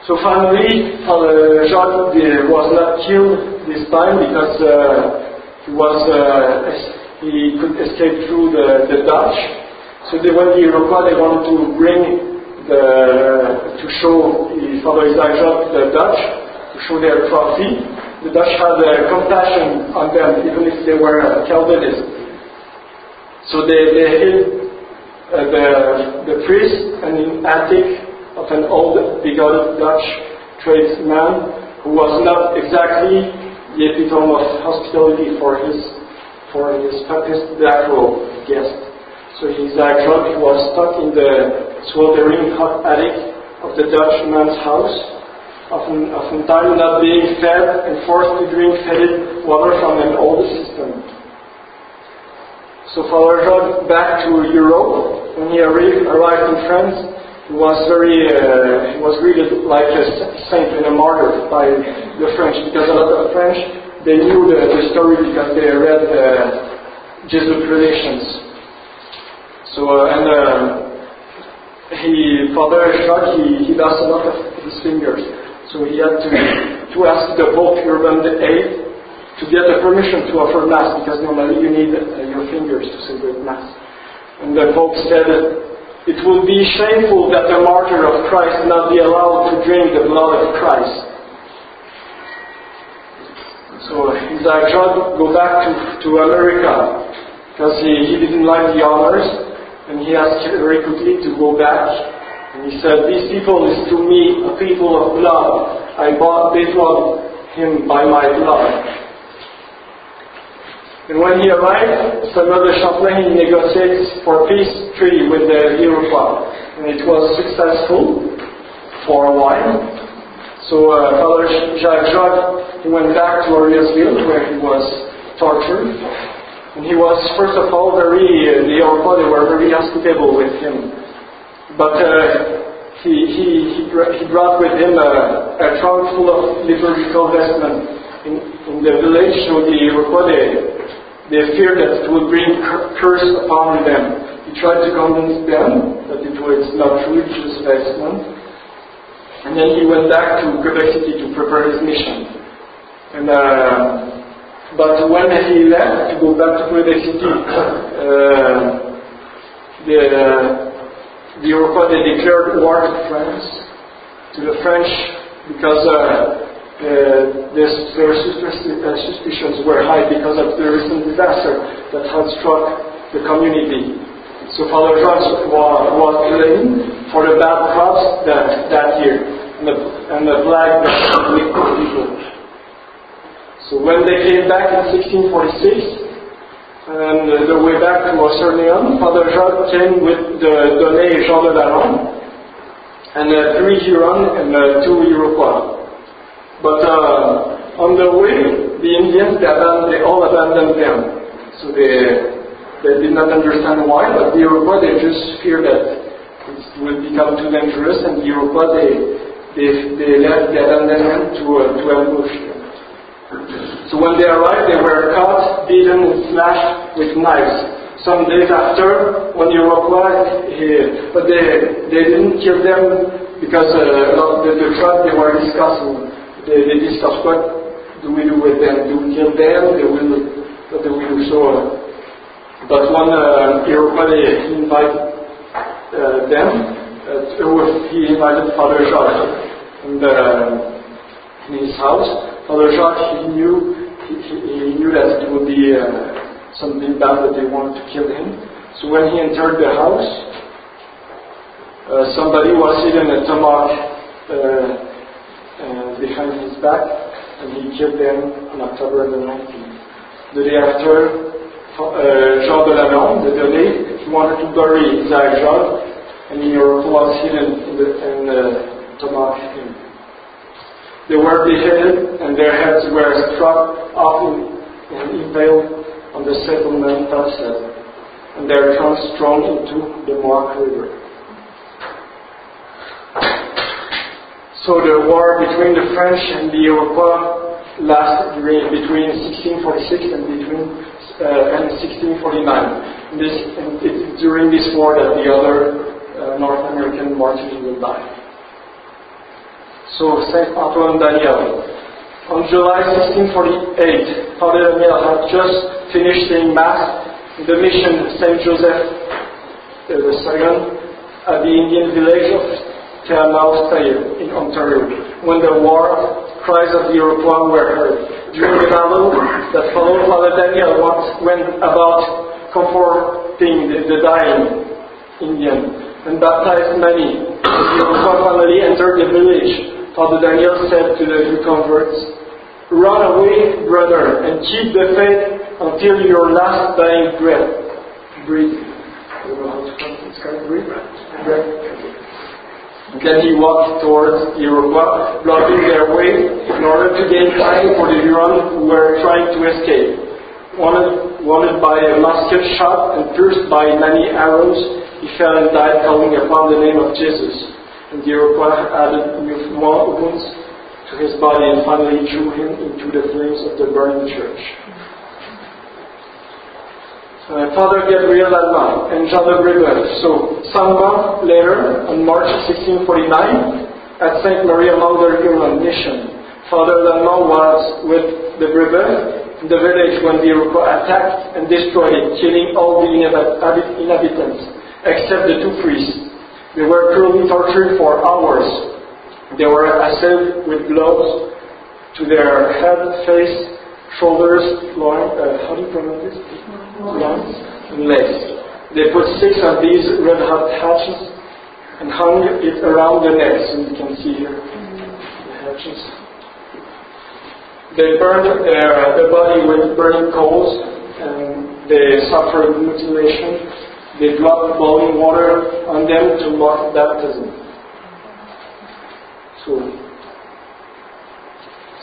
So finally, Father Jogues was not killed this time because he could escape through the Dutch. So when the Iroquois, they wanted to bring to show Father Isaac Jogues the Dutch, to show their trophy. The Dutch had compassion on them, even if they were Calvinists. So they hid the priest and an attic of an old, bigoted Dutch tradesman who was not exactly the epitome of hospitality for his for his natural guest. So Isaac Jogues was stuck in the sweltering hot attic of the Dutchman's house, oftentimes not being fed and forced to drink fetid water from an old system. So Father Jogues back to Europe. When he arrived in France, he was greeted like a saint and a martyr by the French, because a lot of French, they knew the story because they read Jesuit Relations. So Father Jogues, he lost a lot of his fingers, so he had to ask the Pope Urban VIII to get the permission to offer Mass, because normally you need your fingers to celebrate Mass. And the Pope said, "It would be shameful that the martyr of Christ not be allowed to drink the blood of Christ." So Isaac Jogues go back to America, because he didn't like the honors, and he asked very quickly to go back. And he said, "These people is to me a people of blood. They bought him by my blood." And when he arrived, Samuel de Champlain negotiates for peace treaty with the Iroquois, and it was successful for a while. So Father Jacques Jogues, he went back to Oriasville, where he was tortured, and he was first of all the Iroquois, they were very hospitable with him, but he brought with him a trunk full of liturgical vestments in the village. So the Iroquois, they feared that it would bring curse upon them. He tried to convince them that it was not true, it's just vestment. And then he went back to Quebec City to prepare his mission. And but when he left to go back to Quebec City, the Iroquois, they declared war to France, to the French, because their suspicions were high because of the recent disaster that had struck the community. So Father Jogues was blamed for the bad crops that year and the plague that afflicted the people. So when they came back in 1646, and the way back to Haudenosaunee, Father Jogues came with the Donné Jean de Lalande and 3 Huron and 2 Iroquois. But on the way, the Indians, they all abandoned them. So they did not understand why, but the Iroquois, they just feared that it would become too dangerous, and the Iroquois, they abandoned them to ambush them. So when they arrived, they were caught, beaten, and slashed with knives. Some days after, one Iroquois, but they didn't kill them because the tribe, they were discussing. They discussed what do we do with them? Do we kill them? What do we do? So, but one Iroquois, he invited them. He invited Father Jogues in his house. Father Jogues, he knew that it would be something bad, that they wanted to kill him. So when he entered the house, somebody was hidden a tomahawk behind his back, and he killed them on October the 19th. The day after, Jean de Lalande, the Donné, he wanted to bury Isaac Jogues, and the Iroquois was hidden and tomahawked him. They were beheaded, and their heads were struck off and impaled on the settlement outside, and their trunks thrown into the Mohawk River. So the war between the French and the Iroquois lasted between 1646 and 1649. And it's during this war that the other North American Martyrs will die. So Saint Antoine Daniel. On July 1648, Father Daniel had just finished saying Mass in the mission Saint Joseph II at the Indian village of in Ontario, when the war cries of the Iroquois were heard. During the battle that followed, Father Daniel went about comforting the dying Indian and baptized many. As the Iroquois family entered the village, Father Daniel said to the new converts, "Run away, brother, and keep the faith until your last dying breath. Breathe. I don't know how to pronounce it. It's kind of breathe. Breath. Then he walked towards the Iroquois, blocking their way in order to gain time for the Huron who were trying to escape. Wounded by a musket shot and pierced by many arrows, he fell and died, calling upon the name of Jesus. And the Iroquois added more wounds to his body and finally threw him into the flames of the burning church. Father Gabriel Lalemant and Jean de Brébeuf. So, some months later, on March 1649, at Sainte-Marie-among-the-Hurons mission, Father Lalemant was with the Brébeuf in the village when the Iroquois attacked and destroyed it, killing all the inhabitants, except the two priests. They were cruelly tortured for hours. They were assailed with blows to their head, face, shoulders, loins, how do you pronounce this? Loins and legs. They put 6 of these red-hot hatchets and hung it around the neck, so you can see here the hatchets. They burned the body with burning coals, and they suffered mutilation. They dropped boiling water on them to mock baptism.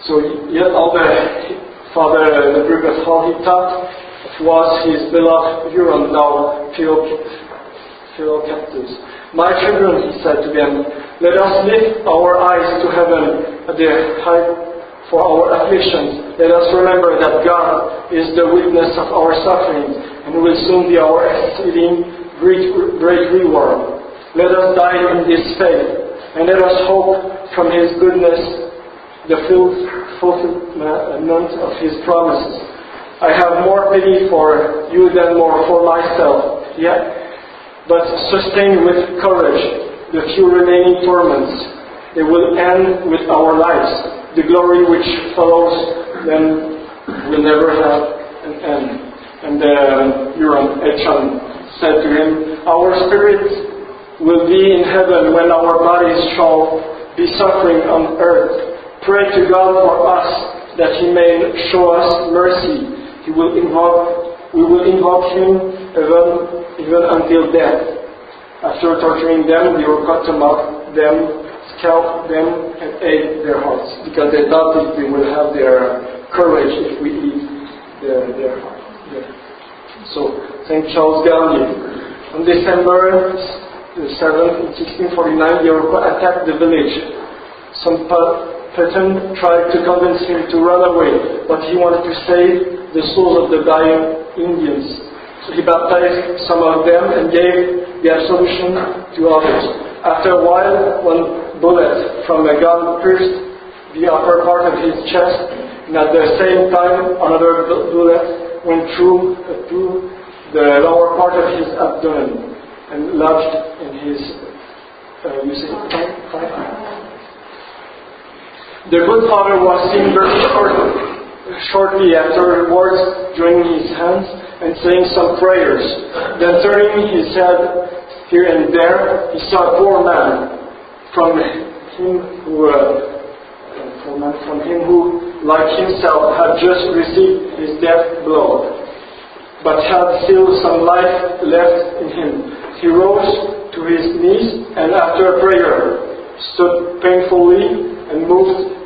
So yet all the Father the Brébeuf, all he thought it was his beloved Huron, now fellow captives. My children, he said to them, let us lift our eyes to heaven at the height for our afflictions. Let us remember that God is the witness of our sufferings and will soon be our exceeding great reward. Let us die in this faith and let us hope from His goodness the fulfillment of His promises. I have more pity for you than more for myself. But sustain with courage the few remaining torments. They will end with our lives. The glory which follows them will never have an end. And the Huron Echan said to him, our spirits will be in heaven when our bodies shall be suffering on earth. Pray to God for us that He may show us mercy. We will invoke Him even until death. After torturing them, the Iroquois mocked them, scalped them, and ate their hearts, because they thought that they would have their courage if we eat their heart. So, St. Charles Garnier. On December 7th, 1649, the Iroquois attacked the village. Some Patton tried to convince him to run away, but he wanted to save the souls of the dying Indians. So he baptized some of them and gave the absolution to others. After a while, one bullet from a gun pierced the upper part of his chest, and at the same time, another bullet went through the lower part of his abdomen and lodged in his thigh. The good father was seen very shortly afterwards, joining his hands and saying some prayers. Then turning his head here and there, he saw a poor man from him who, like himself, had just received his death blow, but had still some life left in him. He rose to his knees and after a prayer stood painfully and moved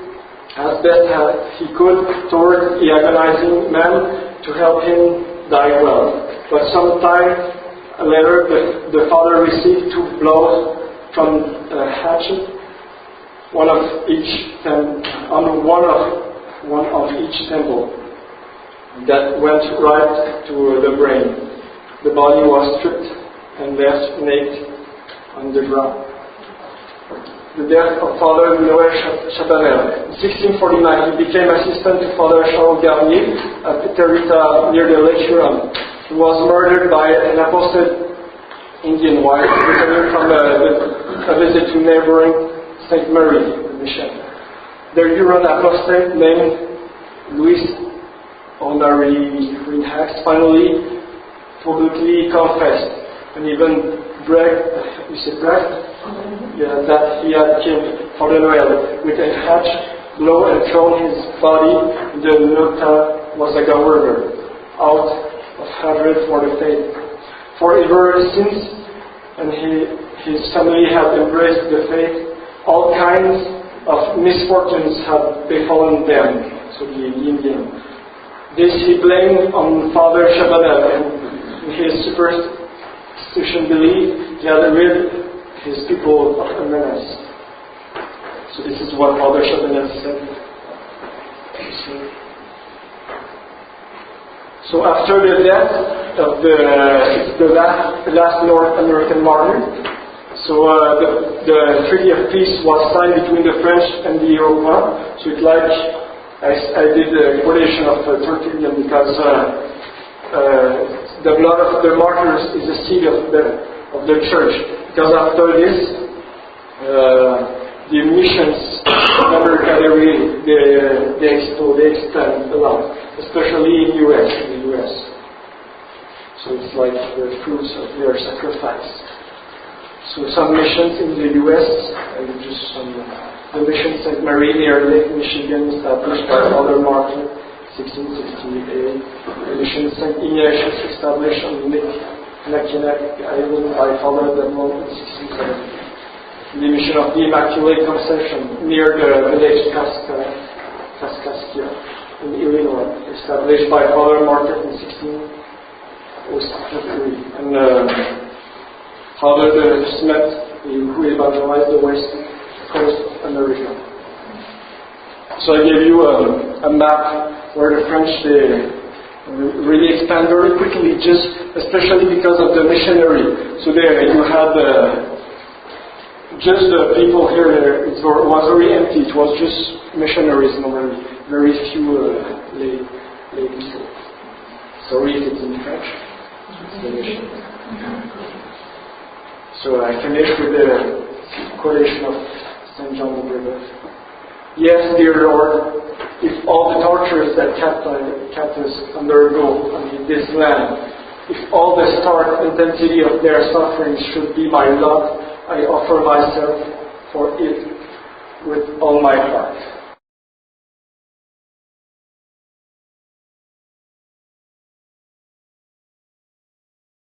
as best as he could toward the agonizing man to help him die well. But some time later, the father received 2 blows from a hatchet, one of each temple, that went right to the brain. The body was stripped and left naked on the ground. The death of Father Noël Chabanel. In 1649, he became assistant to Father Charles Garnier at Terita near the Lake Huron. He was murdered by an apostate Indian wife returning from a visit to neighboring Sainte-Marie mission. The Huron apostate named Louis Honorary Rinhax finally publicly confessed and even bragged that he had killed Father Noël with a hatch blow and thrown his body in the Notawasaga River. out of hatred for the faith. For ever since, and his family had embraced the faith, all kinds of misfortunes had befallen them, so the Indian. This he blamed on Father Chabanel, and in his superstition belief, he had rid his people of a menace. So this is what Father Chabanel said. So after the death of the last North American martyr, so the Treaty of Peace was signed between the French and the Iroquois. So it's like I did a quotation of Tertullian because the blood of the martyrs is the seed of the church. Because after this, the missions in America they expand a lot, especially in the US. So it's like the fruits of their sacrifice. So some missions in the US, and just the mission Sainte-Marie near Lake Michigan, established by Father Martin, 1668. The mission St. Ignatius, established on Lake Mackinac Island by Father Daniel in 1670. The mission of the Immaculate Conception near the village Kaskaskia in Illinois, established by Father Martin in 1603. And Father Smith, who evangelized the West Coast of America. So I gave you a map where the French really expand very quickly, especially because of the missionary. So there you had just the people here. It was very empty. It was just missionaries normally, very few lay people. Sorry if it's in French. It's the mission. So I finished with the quotation of St. John de Brébeuf. Yes, dear Lord, if all the tortures that captives undergo on this land, if all the stark intensity of their sufferings should be my lot, I offer myself for it with all my heart.